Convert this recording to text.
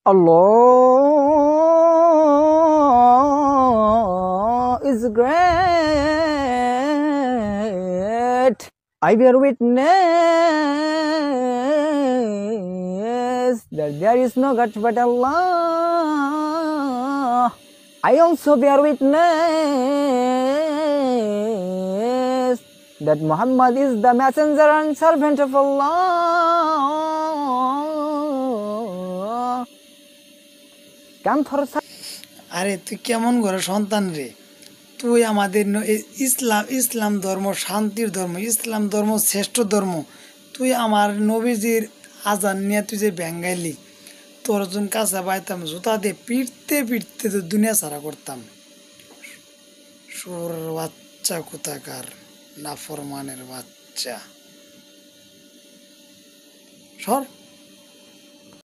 Allah is great. I bear witness that there is no God but Allah. I also bear witness that Muhammad is the messenger and servant of Allah. Come for আরে তুই কেমন করে সন্তান রে? তুই আমাদের ইসলাম ধর্ম শান্তির ধর্ম, ইসলাম ধর্ম শ্রেষ্ঠ ধর্ম। তুই আমার নবীজির আজান নিয়ে তুই যে ব্যাঙ্গাইলি, তোর জন কাছে পাইতাম জুতা দিয়ে পিটতে পিটতে তো দুনিয়া ছাড়া করতাম। সুর বাচ্চা কোথাকার, নাফরমানের বাচ্চা, সর।